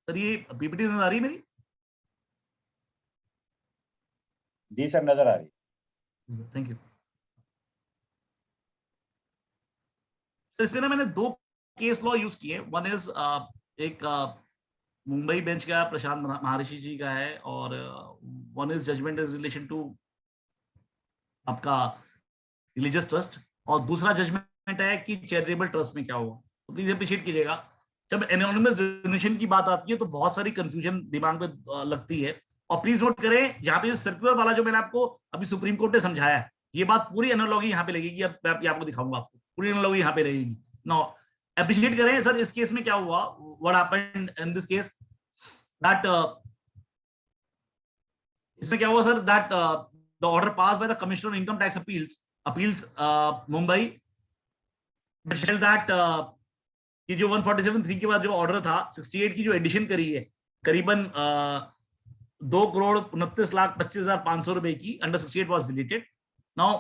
Sir ये PPT नजर आ रही है मेरी? जी सर, नजर आ रही है। Thank you sir. इसमें ना मैंने 2 केस लॉ यूज किए। वन इज एक मुंबई बेंच का प्रशांत महर्षि जी का है, और one is judgment is relation to आपका रिलीजियस ट्रस्ट, और दूसरा जजमेंट है कि चैरिटेबल ट्रस्ट में क्या हुआ। तो प्लीज अप्रिशिएट कीजिएगा, जब एनोनिमस डोनेशन की बात आती है तो बहुत सारी कंफ्यूजन दिमाग में लगती है। और प्लीज नोट करें, जहां पे सर्कुलर वाला जो मैंने आपको अभी सुप्रीम कोर्ट ने समझाया है, ये बात पूरी एनालॉजी यहाँ पे लगेगी। अब मैं आपको दिखाऊंगा, आपको पूरी एनालॉजी यहाँ पे लगेगी। नाउ अप्रिशिएट करें सर, इस केस में क्या हुआ, what happened in this case, that इसमें क्या हुआ sir, that the order pass by the commissioner of income tax appeals Mumbai that कि जो 147(3) के बाद जो ऑर्डर था, 68 की जो एडिशन करी है, करीबन 2,29,25,500 रुपए की, under 68 was deleted. Now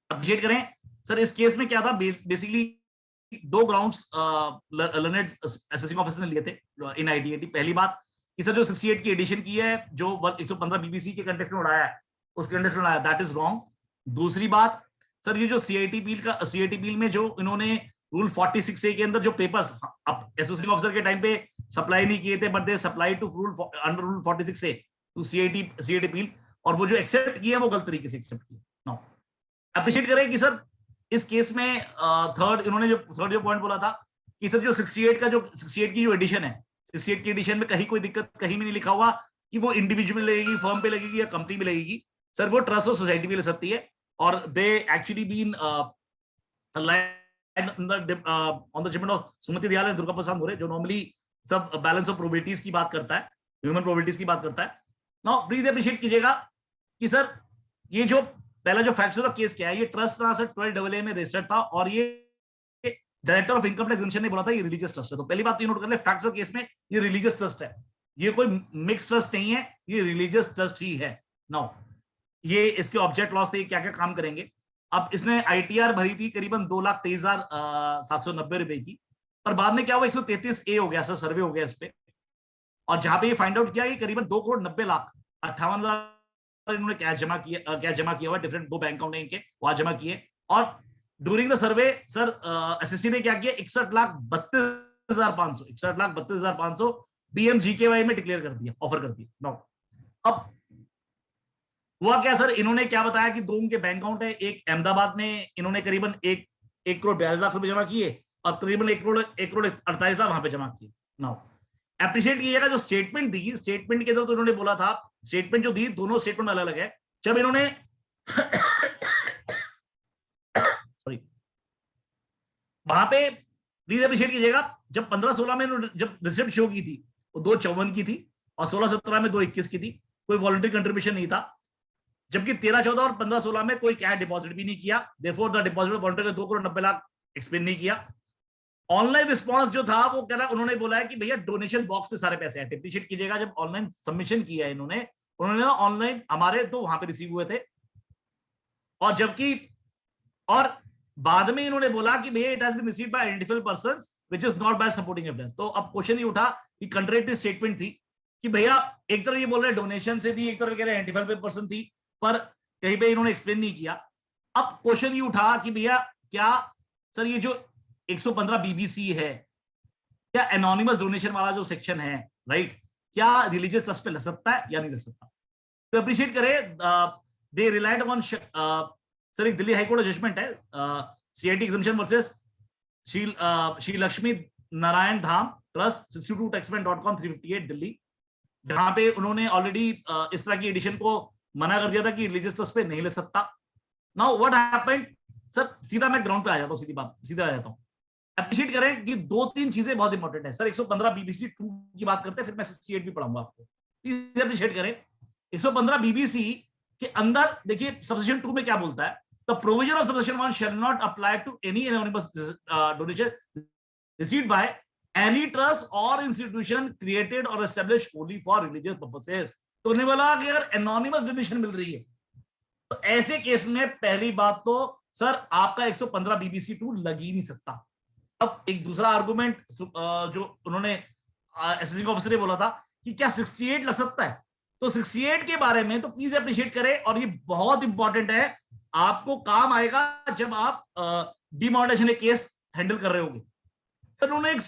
appreciate करें सर, इस केस में क्या था, basically 2 grounds learned assessing officer ने लिए थे इन आईटीएटी। पहली बात कि सर जो 68 की एडिशन की है, जो 115 बीबीसी के कंटेक्स्ट में उड़ाया है, उस कंटेक्स्ट में उड़ाया, दैट इज रॉन्ग। दूसरी बात सर, ये जो सीआईटी बिल में जो इन्होंने रूल 46A के अंदर जो पेपर्स अब एसोसिएटिंग ऑफिसर के टाइम पे सप्लाई नहीं किए थे, but they supply to rule under rule 46A to CIT bill, और वो जो एक्सेप्ट किए वो गलत तरीके से एक्सेप्ट किए। नाउ अप्रिशिएट करें कि सर इस केस में इन्होंने जो थर्ड जो पॉइंट बोला था कि सर जो 68 की जो एडिशन है, 68 की एडिशन में कहीं कोई दिक्कत कहीं में नहीं लिखा हुआ कि वो इंडिविजुअल लगेगी, फर्म पे लगेगी या कंपनी में लगेगी। सर वो ट्रस्ट और सोसाइटी में ले सकती है, और they actually been on the judgment of Sumati Dayal and Durga Prasad More, जो नॉर्मली सब बैलेंस ऑफ प्रोबेबिलिटीज की बात करता है, ह्यूमन प्रोबेबिलिटीज की बात करता है। नाउ प्लीज अप्रिशिएट कीजिएगा कि सर ये जो पहला जो फैक्ट्स ऑफ केस क्या है, ये ट्रस्ट था सर 12AA में रजिस्टर्ड था, और ये director of income tax examination ने बोला था ये रिलीजियस ट्रस्ट है। तो पहली बात तो नोट कर ले, फैक्ट्स ऑफ केस में ये रिलीजियस ट्रस्ट है, ये कोई मिक्स ट्रस्ट नहीं है, ये रिलीजियस ट्रस्ट ही है। नाउ ये इसके ऑब्जेक्ट लॉस थे, क्या क्या काम करेंगे। अब इसने आईटीआर भरी थी करीबन 2,23,790 रुपए की, पर बाद में क्या हुआ, 133A हो गया सर, सर्वे हो गया इस पे, और जहां पे ये फाइंड आउट किया कि करीबन 2,90,58,000 इन्होंने कैश जमा किया हुआ, डिफरेंट 2 बैंक अकाउंट है इनके, वहां जमा किए। और during the survey sir SSC ने क्या किया, 61,32,500 BMGKY में डिक्लेयर कर दिया, ऑफर कर दिया। नाउ अब हुआ क्या सर, इन्होंने क्या बताया कि 2 उनके बैंक अकाउंट है, एक अहमदाबाद में इन्होंने करीबन 1,42,00,000 रुपए जमा किए, और करीबन 1,48,00,000 वहां पे जमा किए। नाउ अप्रिशिएट कीजिएगा, जो स्टेटमेंट दी, स्टेटमेंट के अंदर तो इन्होंने बोला था, स्टेटमेंट जो दी, दोनों स्टेटमेंट अलग अलग है। जब इन्होंने सॉरी वहां पे प्लीज अप्रिशिएट कीजिएगा, जब 15-16 में जब रिसिप्ट शो की थी, वो 2,54 की थी, और 16-17 में 2,21 की थी, कोई वॉलंटरी कंट्रीब्यूशन नहीं था। जबकि 13-14 और 15-16 में कोई कैश डिपॉजिट भी नहीं किया, therefore the deposit voluntary 2,90,00,000 explain नहीं किया। ऑनलाइन रिस्पांस जो था वो कह रहा, उन्होंने बोला है कि भैया डोनेशन बॉक्स पे सारे पैसे आए थे। अप्रिशिएट कीजिएगा, जब ऑनलाइन सबमिशन किया है उन्होंने ऑनलाइन हमारे तो वहां पे रिसीव हुए थे, और जबकि और बाद में इन्होंने बोला कि भैया it has been received by identified persons which is not by supporting evidence. तो अब क्वेश्चन ये उठा कि कंट्रेडिक्टरी स्टेटमेंट थी कि भैया एक तरफ ये बोल रहे डोनेशन से थी, एक तरफ कह रहे आइडेंटिफाइड पर्सन थी, पर कहीं पे इन्होंने एक्सप्लेन नहीं किया। अब क्वेश्चन ये उठा कि भैया क्या सर ये जो 115 बीबीसी है, क्या एनोनिमस डोनेशन वाला जो सेक्शन है, राइट, क्या रिलीजियस ट्रस्ट पे लग सकता है या नहीं लग सकता। तो अप्रिशिएट करें, दे रिलाइड ऑन सर, एक दिल्ली हाईकोर्ट जजमेंट है, CIT examination versus Shri Lakshmi Narayan Dham trust 62taxman.com 358 Delhi, जहां पे उन्होंने ऑलरेडी इस तरह की एडिशन को मना कर दिया था कि रिलीजियस ट्रस्ट पे नहीं ले सकता। नाउ व्हाट हैपेंड सर, सीधा मैं ग्राउंड पे आ जाता हूं, सीधा आ जाता हूं। अप्रिशिएट करें कि 2-3 चीजें बहुत इंपॉर्टेंट है सर। 115 बीबीसी 2 की बात करते हैं, फिर मैं 68 भी पढ़ाऊंगा आपको, प्लीज अप्रिशिएट करें। 115 बीबीसी के अंदर देखिए सबसेक्शन 2 में क्या बोलता है, the provision of subsection 1 shall not apply to any anonymous donation received by any trust और इंस्टीट्यूशन क्रिएटेड और established only for religious purposes. तो उन्हें बोला कि अगर एनोनिमस डोनेशन मिल रही है तो ऐसे केस में पहली बात तो सर आपका 115 बीबीसी 2 लग ही नहीं सकता। अब एक दूसरा आर्गुमेंट जो उन्होंने असिस्टेंट ऑफिसर ने बोला था कि क्या 68 लग सकता है, तो 68 के बारे में तो प्लीज अप्रिशिएट करें, और ये बहुत इंपॉर्टेंट है, आपको काम आएगा जब आप डिमोनेटाइजेशन केस हैंडल कर रहे होगे। सर उन्होंने एक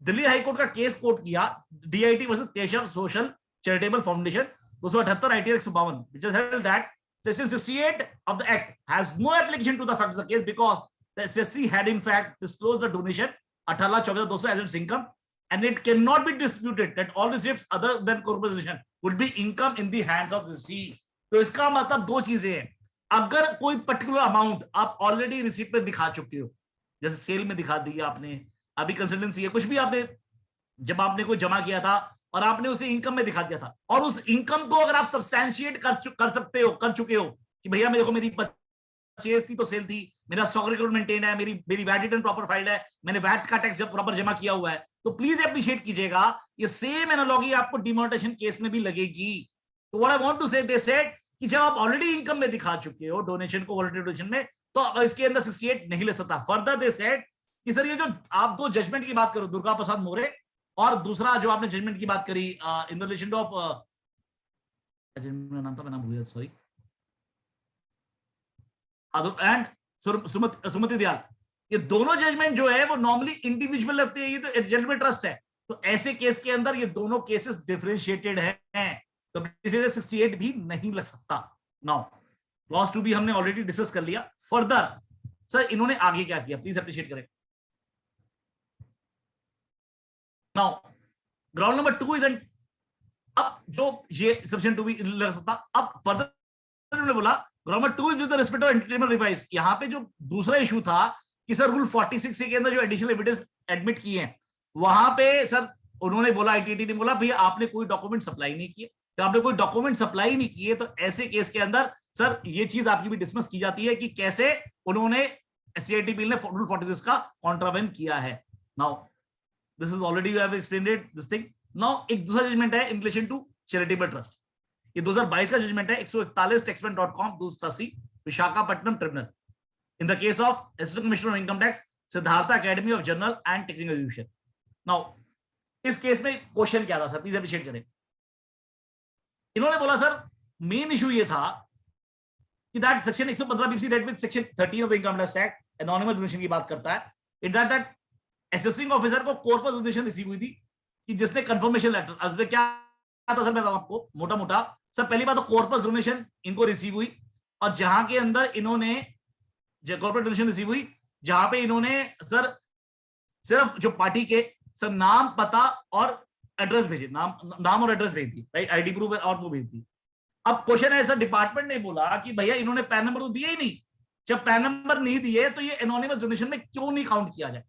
दिल्ली हाईकोर्ट का केस कोट किया, DIT versus Keshav social charitable foundation 278 ITR 152, which has held that section 68 of the act has no application to the fact of the case because the SSC had in fact disclosed the donation 18,14,200 as its income, and it cannot be disputed that all receipts other than corporation would be income in the hands of the C. तो इसका मतलब दो चीजें हैं, अगर कोई particular amount आप already receipt में दिखा चुके हो, जैसे सेल में दिखा दी आपने, अभी कंसल्टेंसी है, कुछ भी आपने जब आपने कोई जमा किया था और आपने उसे इनकम में दिखा दिया था, और उस इनकम को अगर आप सब्सटैंशिएट कर सकते हो, कर चुके हो कि भैया मेरे को मेरी परचेज थी तो सेल थी, मेरा स्टॉक रिकॉर्ड मेंटेन है, मेरी वैट रिटर्न प्रॉपर फाइल्ड है, मैंने वैट का टैक्स जब प्रॉपर जमा किया हुआ है, तो प्लीज अप्रिशिएट कीजिएगा, ये सेम एनालॉजी आपको डिमोनेटाइजेशन केस में भी लगेगी। तो व्हाट आई वांट टू से, दे सेड कि जब आप ऑलरेडी इनकम में दिखा चुके हो डोनेशन को, वॉलंटरी डोनेशन में, तो इसके अंदर 68 नहीं ले सकता। फर्दर दे सेड कि सर ये जो आप दो जजमेंट की बात करो, दुर्गा प्रसाद मोरे, और दूसरा जो आपने जजमेंट की बात करी इन रिलेशन टू ऑफ नाम था, मैं नाम भूल गया, सॉरी, एंड सुमति दयाल, ये दोनों जजमेंट जो है वो नॉर्मली इंडिविजुअल लगते हैं, ये तो जजमेंट ट्रस्ट है, तो ऐसे केस के अंदर ये दोनों केसेस डिफरेंशिएटेड हैं, तो इसीलिए 68 भी नहीं लग सकता। नाउ क्लॉज 2 भी हमने ऑलरेडी डिस्कस कर लिया। फर्दर सर इन्होंने आगे क्या किया, प्लीज अप्रिशिएट करें। Now ground number 2 is an, अब जो ये सब्जेक्ट 2 भी लग सकता, अब फर्दर उन्होंने बोला ground number 2 is with the respect of entertainment revise. यहां पे जो दूसरा इशू था कि सर रूल 46 के अंदर जो एडिशनल एविडेंस एडमिट किए हैं, वहां पे सर उन्होंने बोला, आईटीटी ने बोला भैया आपने कोई डॉक्यूमेंट सप्लाई नहीं किए, तो आपने कोई डॉक्यूमेंट सप्लाई नहीं किए, तो ऐसे केस के अंदर सर ये चीज आपकी भी डिस्कस की जाती है कि कैसे उन्होंने सीआईटी बिल ने रूल 46 का कॉन्ट्रावेन किया है। Now this is already you have explained it this thing. Now एक दूसरा जजमेंट है in relation to charitable trust, ये 2022 का जजमेंट है 141 taxman.com 287 Visakhapatnam tribunal in the case of assistant commissioner of income tax Siddhartha academy of general and technical education. Now इस case में question क्या था सर, प्लीज अप्रिशिएट करें। इन्होंने बोला सर मेन इशू ये था कि that section 115 BC read with section 13 of the income tax act anonymous donation की बात करता है। इन दैट असेसिंग ऑफिसर को कॉर्पस डोनेशन रिसीव हुई थी कि जिसने कंफर्मेशन लेटर, उसमें क्या था सर मैं बताऊं आपको मोटा मोटा। सर पहली बात तो कॉर्पस डोनेशन इनको रिसीव हुई, और जहां के अंदर इन्होंने कॉर्पोरेट डोनेशन रिसीव हुई, जहां पे इन्होंने सर सिर्फ जो पार्टी के सर नाम पता और एड्रेस भेजे, नाम और एड्रेस भेज दी, राइट, आईडी प्रूफ और वो भेज दी। अब क्वेश्चन है सर, डिपार्टमेंट ने बोला कि भैया इन्होंने पैन नंबर तो दिया ही नहीं, जब पैन नंबर नहीं दिए तो ये एनोनिमस डोनेशन में क्यों नहीं काउंट किया जाए।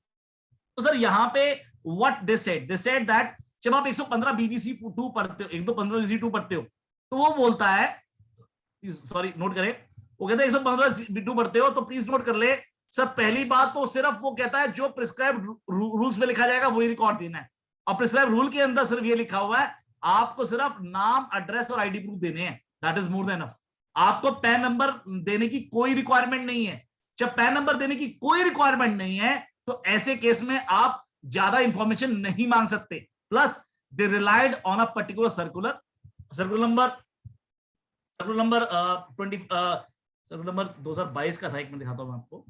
तो सर यहाँ पे व्हाट दे सेड दैट जब आप 115 बीबीसी 2 पढ़ते हो, 115 बीबीसी 2 पढ़ते हो, तो वो बोलता है, सॉरी नोट करें, वो कहता है 115 2 पढ़ते हो तो प्लीज नोट कर ले सर, पहली बात तो सिर्फ वो कहता है जो प्रिस्क्राइब रूल्स में लिखा जाएगा वही रिकॉर्ड देना है, और प्रिस्क्राइब रूल के अंदर सिर्फ ये लिखा हुआ है आपको सिर्फ नाम एड्रेस और आईडी प्रूफ देने हैं, that is more than enough. आपको पैन नंबर देने की कोई रिक्वायरमेंट नहीं है। जब पैन नंबर देने की कोई रिक्वायरमेंट नहीं है तो ऐसे केस में आप ज्यादा इंफॉर्मेशन नहीं मांग सकते। Plus they relied on a particular circular number 2022 का था, एक मिनट दिखाता हूं मैं आपको।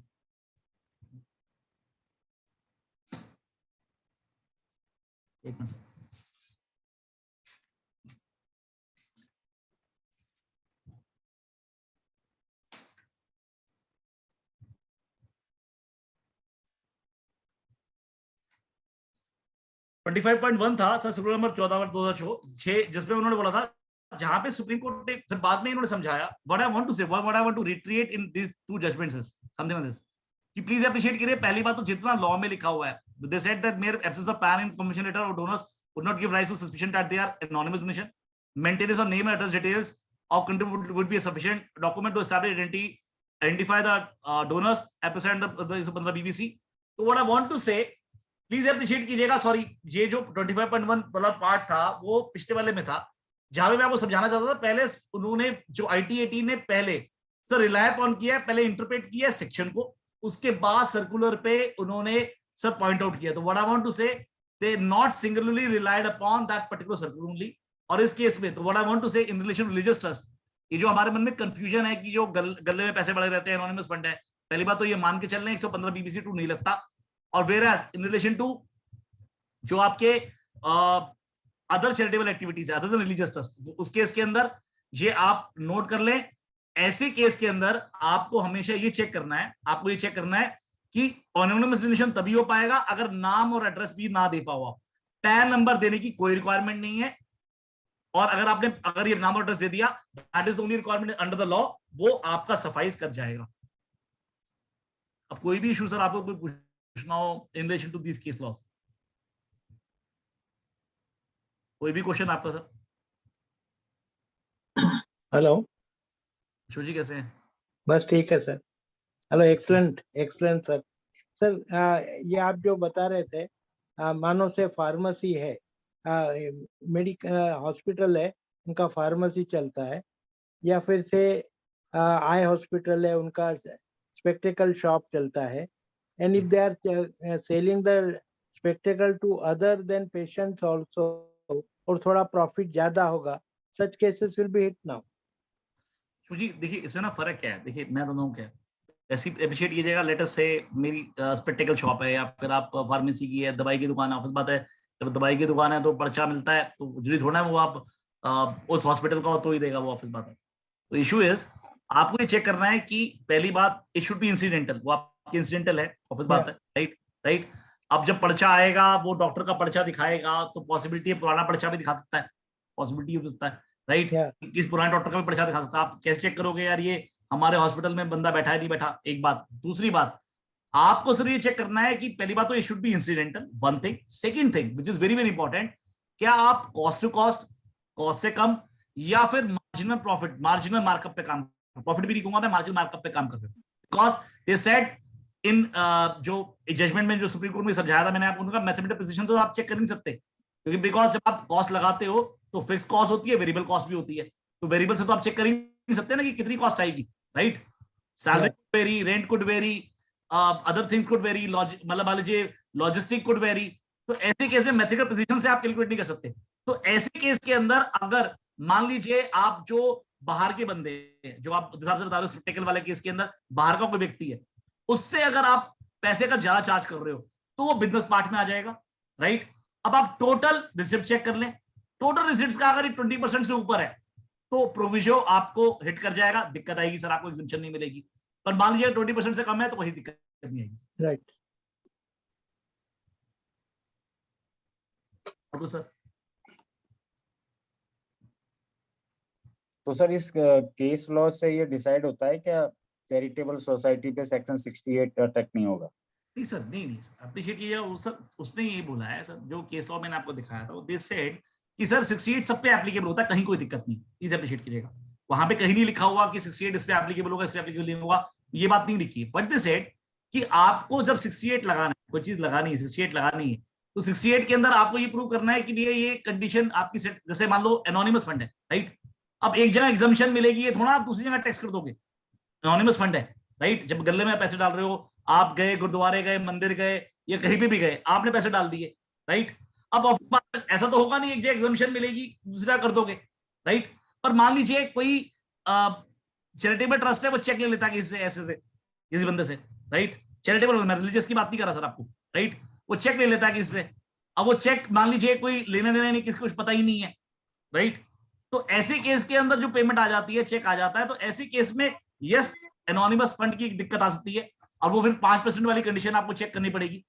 एक मिनट, $25.1 था सर, सर्कुलर नंबर 14/2006, जिसमें उन्होंने बोला था, जहां पे सुप्रीम कोर्ट ने फिर बाद में इन्होंने समझाया, what I want to say, what I want to reiterate in this 2 judgments is something like this, कि प्लीज अप्रिशिएट करिए, पहली बात तो जितना लॉ में लिखा हुआ है, they said that mere absence of PAN in permission letter और donors would not give rise to suspicion that they are anonymous donation, maintenance of name and address details of contribute would be a sufficient document to establish identify the donors represent the 115 BBC. तो what I want to से, please appreciate कीजिएगा, sorry ये जो 25.1 वाला part था वो पिछले वाले में था, जहां पे मैं आपको समझाना चाहता था, पहले उन्होंने जो आईटीएटी ने पहले सर रिलाय ऑन किया, पहले इंटरप्रेट किया सेक्शन को, उसके बाद सर्कुलर पे उन्होंने सर पॉइंट आउट किया। तो व्हाट आई वांट टू से, they not singularly relied upon that particular circle only. और इस केस में तो what I want to say in relation to religious trust, ये जो हमारे मन में कंफ्यूजन है कि जो गले में पैसे पड़े रहते हैं एनोनिमस फंड है, पहली बात तो ये मान के चल रहे हैं 115 बीबीसी 2 नहीं लगता। और वेयरएज इन रिलेशन टू जो आपके अदर चैरिटेबल एक्टिविटीज है अदर देन रिलीजियस ट्रस्ट, उस केस के अंदर ये आप नोट कर लें, ऐसे केस के अंदर आपको हमेशा ये चेक करना है, आपको ये चेक करना है कि एनोनिमस डोनेशन तभी हो पाएगा अगर नाम और एड्रेस भी ना दे पाओ आप। पैन नंबर देने की कोई रिक्वायरमेंट नहीं है, और अगर ये नाम और एड्रेस दे दिया, that is the only requirement under the law, वो आपका सफाइस कर जाएगा। अब कोई भी इशू सर आपको कोई पूछना हो in relation to this case laws, कोई भी क्वेश्चन आपका सर? हेलो जी कैसे हैं? बस ठीक है sir. Hello, excellent excellent sir. Sir ये आप जो बता रहे थे, मानो से फार्मेसी है, हॉस्पिटल है, उनका फार्मेसी चलता है, या फिर से आई हॉस्पिटल है, उनका स्पेक्टिकल शॉप चलता है, and if they are selling the spectacle to other than patients also, और थोड़ा प्रॉफिट ज्यादा होगा, such cases will be hit now. जी देखिए इसमें ना फर्क क्या है, देखिए मैं दोनों क्या ऐसी अप्रिशिएट कीजिएगा, लेटेस्ट से मेरी स्पेक्टिकल शॉप है या फिर आप फार्मेसी की है, दवाई की दुकान है, ऑफिस बात है, जब दवाई की दुकान है तो पर्चा मिलता है, तो जरूरी थोड़ा है वो आप उस हॉस्पिटल का हो तो ही देगा वो, ऑफिस बात है। तो इशू इज आपको ये चेक करना है कि पहली बात इट शुड बी इंसिडेंटल, वो आपकी इंसिडेंटल है, ऑफिस बात है, राइट राइट। अब जब पर्चा आएगा वो डॉक्टर का पर्चा दिखाएगा, तो पॉसिबिलिटी है पुराना पर्चा भी दिखा सकता है, पॉसिबिलिटी हो सकता है, राइट, किस पुराने डॉक्टर का भी पर्चा दिखा सकता है। आप कैसे चेक करोगे यार ये हमारे हॉस्पिटल में बंदा बैठा है नहीं बैठा, एक बात। दूसरी बात आपको सिर्फ ये चेक करना है कि पहली बात तो ये should be incidental, one thing. Second thing which is very very important, क्या आप कॉस्ट टू कॉस्ट, कॉस्ट से कम, या फिर मार्जिनल प्रॉफिट, मार्जिनल मार्कअप पे काम, प्रॉफिट भी नहीं कहूंगा मैं, मार्जिनल मार्कअप पे काम कर रहे हो। बिकॉज दे सेड इन जो जजमेंट में जो सुप्रीम कोर्ट में समझाया था मैंने आपको, उनका मैथमेटिकल प्रिसिशन तो आप चेक कर नहीं सकते, क्योंकि बिकॉज जब आप कॉस्ट लगाते हो तो फिक्स कॉस्ट होती है, वेरिएबल कॉस्ट भी होती है, तो वेरिएबल से तो आप चेक कर ही नहीं सकते ना कि कितनी कॉस्ट आएगी, right. Salary could very, rent could very, other things could very, मतलब मान लीजिए लॉजिस्टिक कुड वेरी, तो ऐसे केस में मैथमेटिकल प्रिसिशन से आप कैलकुलेट नहीं कर सकते। तो ऐसे केस के अंदर अगर मान लीजिए आप जो बाहर के बंदे हैं, जो आप हिसाब से बता रहे हो स्पेक्टिकल वाले केस के अंदर बाहर का कोई व्यक्ति है, उससे अगर आप पैसे का ज्यादा चार्ज कर रहे हो तो वो बिजनेस पार्ट में आ जाएगा, राइट। अब आप टोटल रिसिप्ट चेक कर लें, टोटल रिसिप्ट का अगर 20% से ऊपर है तो प्रोविजो आपको हिट कर जाएगा, दिक्कत आएगी सर, आपको एग्जेम्पशन नहीं मिलेगी। पर मान लीजिए 20% से कम है तो वही दिक्कत नहीं आएगी, राइट। सर तो सर इस केस लॉ से ये डिसाइड होता है क्या चैरिटेबल सोसाइटी पे सेक्शन 68 तक नहीं होगा? नहीं सर, नहीं अप्रिशिएट कीजिए सर, उसने ये बोला है सर, जो केस लॉ मैंने आपको दिखाया था वो दे सेड कि सर 68 सब पे एप्लीकेबल होता है, कहीं कोई दिक्कत नहीं, प्लीज अप्रिशिएट कीजिएगा। वहां पे कहीं नहीं लिखा हुआ कि 68 इस पे एप्लीकेबल होगा, इस पे एप्लीकेबल नहीं होगा, ये बात नहीं लिखी है। बट दे सेड कि आपको जब 68 लगाना है, कोई चीज लगानी है, 68 लगानी है, तो 68 के अंदर आपको ये प्रूव करना है कि ये कंडीशन आपकी सेट, जैसे मान लो एनोनिमस फंड है, राइट। अब एक जगह एग्जम्पशन मिलेगी, ये थोड़ा आप दूसरी जगह टैक्स कर दोगे, एनोनिमस फंड है, राइट। जब गले में पैसे डाल रहे हो, आप गए गुरुद्वारे गए, मंदिर गए, या कहीं पे भी गए, आपने पैसे डाल दिए, राइट। अब ऐसा तो होगा नहीं एक जगह एग्जम्पशन मिलेगी दूसरा कर दोगे, राइट। पर मान लीजिए कोई चैरिटेबल ट्रस्ट है, वो चेक ले लेता है किसी ऐसे से, किसी बंदे से, राइट। चैरिटेबल, मैं रिलीजियस की बात नहीं कर रहा सर आपको, राइट। वो चेक ले लेता है किसी से, अब वो चेक मान लीजिए कोई लेने देने नहीं, किसी को कुछ पता ही नहीं है, राइट। तो ऐसे केस के अंदर जो पेमेंट आ जाती है, चेक आ जाता है, तो ऐसे केस में यस एनोनिमस फंड की दिक्कत आ सकती है, और वो फिर 5% वाली कंडीशन आपको चेक करनी पड़ेगी।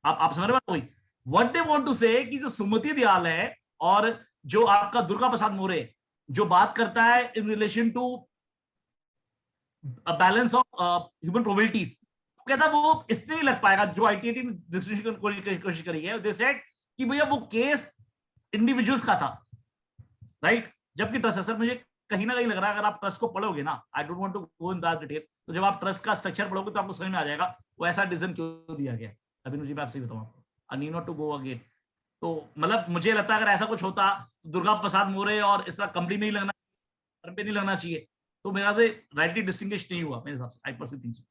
आप समझ रहे हो? व्हाट दे वांट टू से कि जो सुमति दयाल है और जो आपका दुर्गा प्रसाद मोरे जो बात करता है in relation to balance of human probabilities, कहता है वो इसलिए नहीं लग पाएगा जो आईटीटी ने कोशिश करी है। दे सेड कि भैया वो केस इंडिविजुअल्स का था, राइट, जबकि ट्रस्ट, सर मुझे कहीं ना कहीं लग रहा है अगर आप ट्रस्ट को पढ़ोगे ना, I don't want to go in that detail, तो जब आप ट्रस्ट का स्ट्रक्चर पढ़ोगे तो आपको समझ में आ जाएगा वो ऐसा डिसीजन क्यों दिया गया। अभी मुझे मैं आपसे बताऊं आपको, I need not to go again. तो मतलब मुझे लगता है अगर ऐसा कुछ होता तो दुर्गा प्रसाद मोरे और इस तरह कंपनी नहीं लगना, नहीं लगना चाहिए, तो मेरा से राइटली डिस्टिंग्विश नहीं हुआ मेरे हिसाब से, आई पर्सनली थिंक सो।